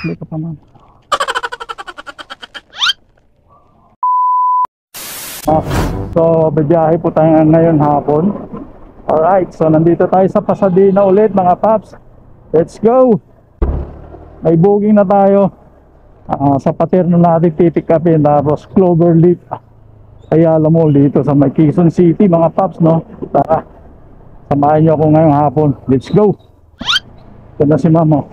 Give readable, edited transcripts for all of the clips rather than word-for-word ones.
sukli ka pa ma'am. So bibiyahe po tayo ngayon hapon. Alright, so nandito tayo sa Pasadena ulit mga paps. Let's go! May booking na tayo. Sa paterno natin pipick upin, tapos Cloverleaf Ayala Mall dito sa may Quezon City mga paps, no? Tara, samahan nyo ako ngayong hapon. Let's go! Ito na si mama.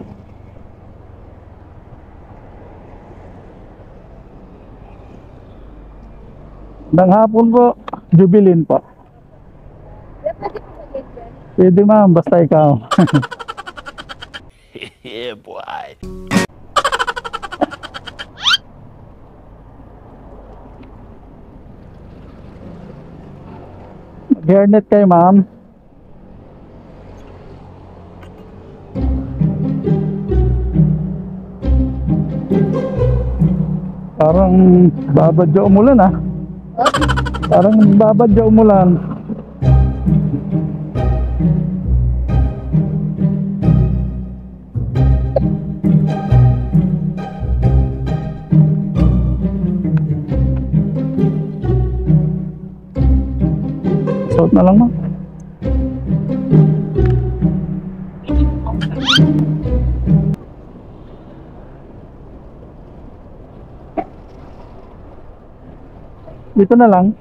Nang hapon po, Jubilin po. Pwede ma'am, basta ikaw. Yeah, boy. Hairnet kayo ma'am. Parang babadya umulan ah. Parang babadya umulan. Suot na lang mo. Dito na lang.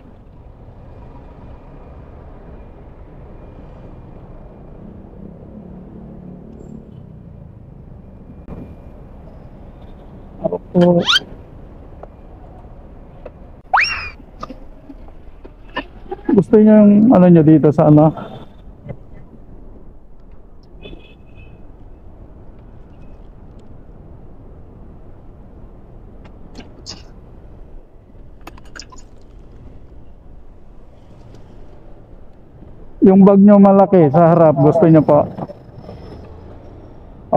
Opo. Gusto niyo yung ano nyo dito sa ano? Yung bag nyo malaki sa harap, gusto nyo po?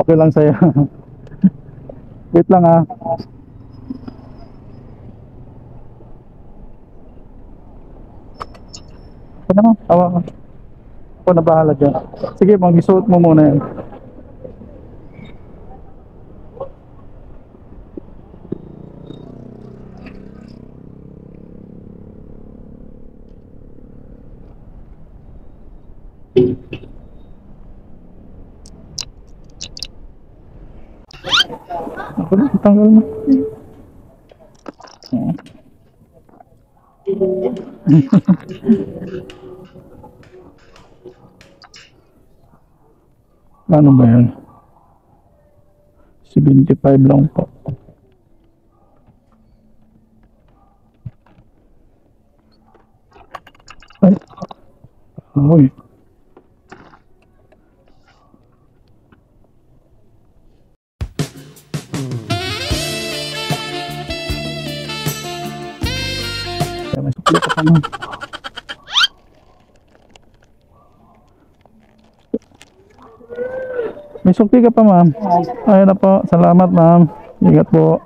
Okay lang sa'yo. Wait lang ah. Ako naman, tawa ka. Ako na bahala dyan. Sige, mag-isuot mo muna yan. Ako na, tanggal mo. Ano ba yan? 75 lang po. Ay. Uy. May sukli ka pa naman. May sukli ka pa ma'am. Ayun na po. Salamat ma'am. Ingat po.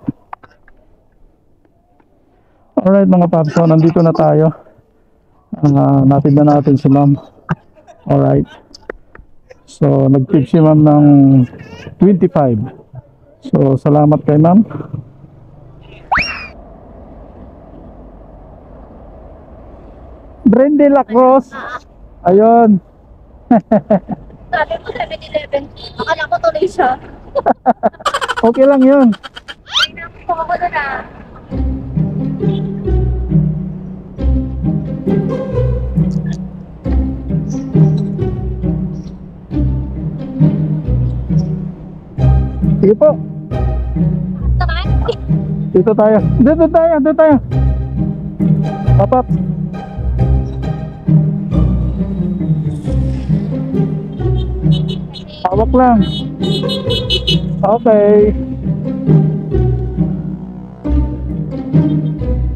Alright mga paps. So nandito na tayo. Napid na natin si ma'am. Alright. So nag-tip si ma'am ng 25. So salamat kay ma'am. Brandy Lacrosse. Ayun. Sabi mo 7-Eleven. Akala ko tuloy siya. Okay lang yun. Ay, naku ako na na. Sige po. Naman? Dito tayo. Dito tayo. Dito tayo. Papat. Hawak lang. Okay.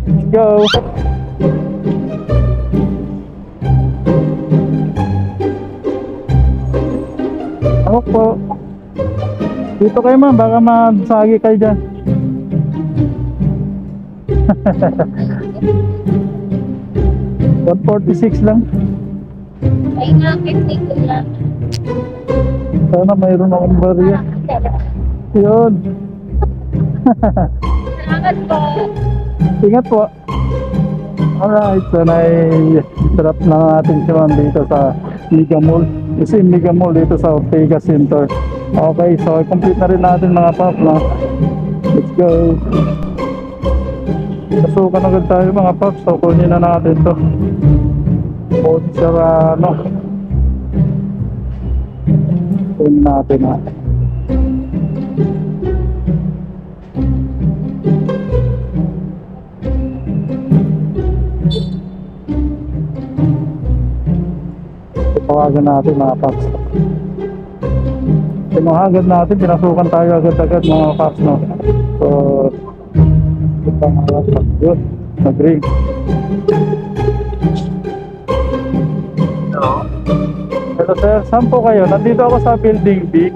Let's go. Hawak po. Dito kayo ma'am, baka masagi kayo dyan. 146 lang. Ay nga, 50 ko lang. Sana mayroon akong barya. Yun. Salamat po. Ingat po. Alright, so drop na natin si Ma'am dito sa Mega Mall. Kasi Mega Mall dito sa Ortega Center. Okay, so complete na rin natin mga pop, no? Let's go. Pasukan agad tayo mga pop, so kunin na natin to. Body Serrano. Kunin natin ha. Tawagan natin mga paps. Pinuhagad natin, pinasukan tayo agad-agad mga paps, no? So, ito ang harap yun, nag-ring. Hello? Hello sir, saan po kayo? Nandito ako sa Building B.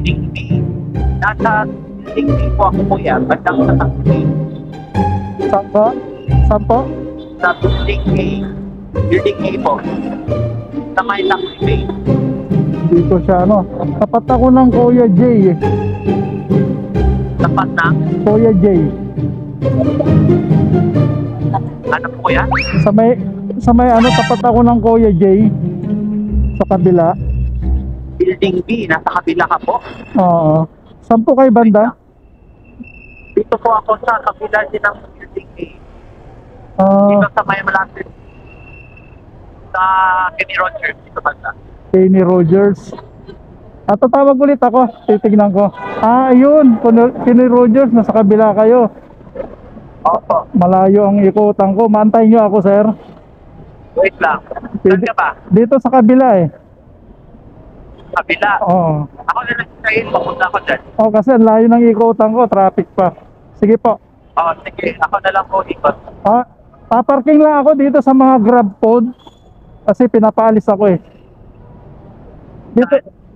Building B. Nasa Building B po ako kuya. Bandang sa taxi. Saan po? Saan po? Sa Building A. Building A po. Sa may taxi bay. Dito siya, ano? Tapat ako ng Kuya J eh. Tapat na. Kuya J. Ano po kuya? Sa may ano, tapat ako ng Kuya J. Sa kabila. Building B. Nasa kabila ka po. Oo. Saan po kayo banda? Dito po ako sa kabila din ng Building A. Ah, Dito sa may malapit. Sa Kenny Rogers. Dito banda. Kenny Rogers. At tatawag ulit ako, titignan ko. Ah, ayun, Kenny Rogers, nasa kabila kayo. Opo. Malayo ang ikutan ko. Maantay nyo ako, sir. Wait lang. Saan ka ba? Dito sa kabila eh. Kabila. Oo. Ako na lang kayo. Papunta ako dyan. Oh, kasi ang layo ng ikutan ko, traffic pa. Sige po. Sige. Ako na lang po ikot. Ah, paparking lang ako dito sa mga grab pod. Kasi pinapaalis ako eh.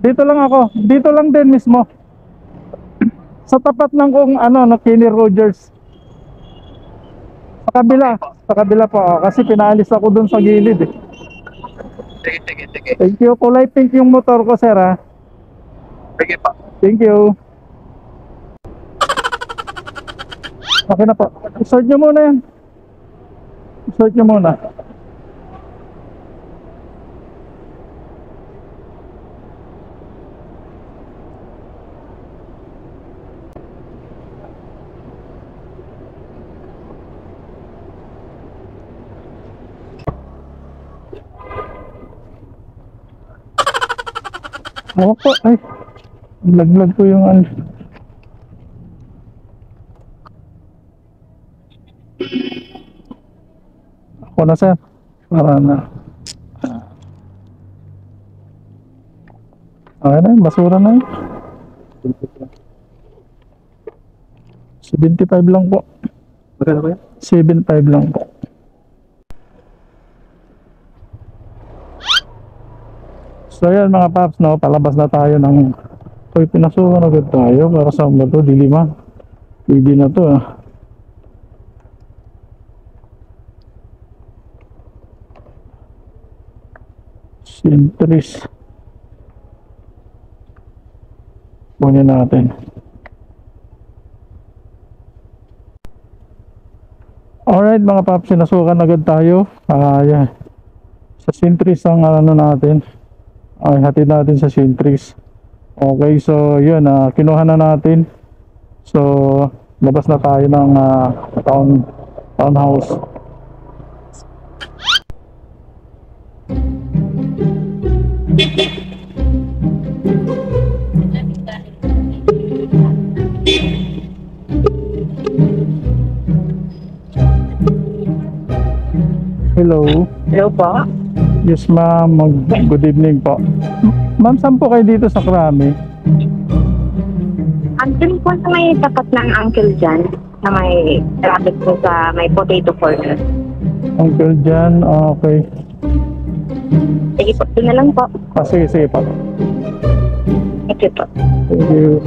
Dito lang ako. Dito lang din mismo. Sa tapat ng kung ano, na Kenny Rogers. Sa kabila. Sa kabila po. Kasi pinaalis ako dun sa gilid eh. Sige. Thank you. Kulay pink yung motor ko, sir ha. Sige pa. Thank you. Okay na po. Start nyo muna yan. Start nyo muna. Ako po. Ay. Laglag ko yung ano. Ako na sir. Para na. Okay na yun. Basura na yun. 75 lang po. Magkano ba yan? 75 lang po. So yan mga paps, no, palabas na tayo ng pinasukan agad tayo para sa mga to, dilima. Pwede na to ah. Sintris. Kunin natin. Alright mga paps, sinasukan agad tayo. Yeah. Sa Sintris ang ano natin. Ay, hatid natin sa Sintris. Okay, so yun, kinuha na natin. So, labas na tayo ng townhouse. Hello. Hello po. Yes ma'am, good evening po. Ma'am, saan po kayo dito sa Krami? Andun po sa may tapat ng Uncle John, na may traffic po sa may potato corner. Uncle John, okay. Sige po, doon na lang po. Sige po. Thank you po. Thank you.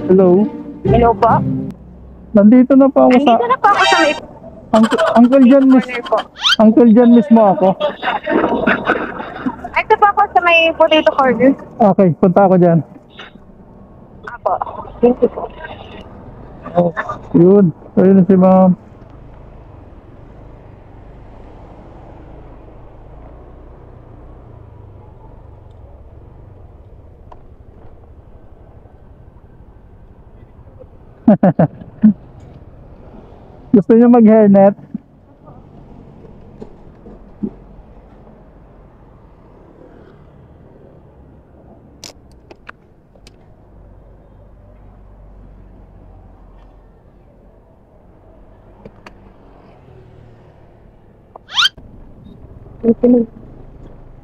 Hello. Hello po. Nandito na po ako sa... Andito na po ako sa may Uncle John corner po. Uncle John mismo ako. Ito po may potato corner. Okay, punta ako dyan. Apo. Thank you po. Oh, yun. Ayun na si ma'am. Gusto niyo mag-hairnet?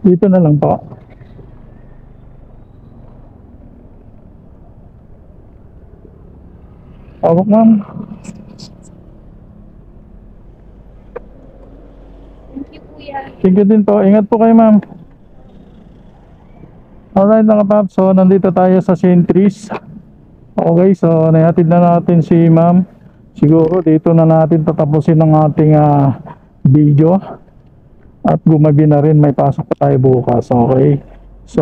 Dito na lang po. Awak ma'am. Thank you, kuya. Thank you din po. Ingat po kayo ma'am. Alright mga paps. So nandito tayo sa Centris. Okay, so nahatid na natin si ma'am. Siguro dito na natin tatapusin ang ating video. At gumabi na rin, may pasok pa tayo bukas. Okay, so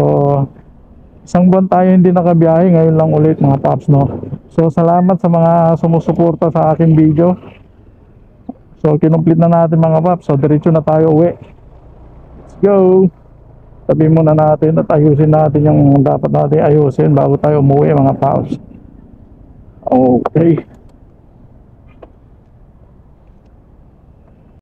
isang buwan tayo hindi nakabiyahe, ngayon lang ulit mga paps, no? So salamat sa mga sumusuporta sa aking video. So kinumplit na natin mga paps. So diretso na tayo uwi. Let's go. Tabi muna natin at ayusin natin yung dapat natin ayusin bago tayo umuwi mga paps. Okay.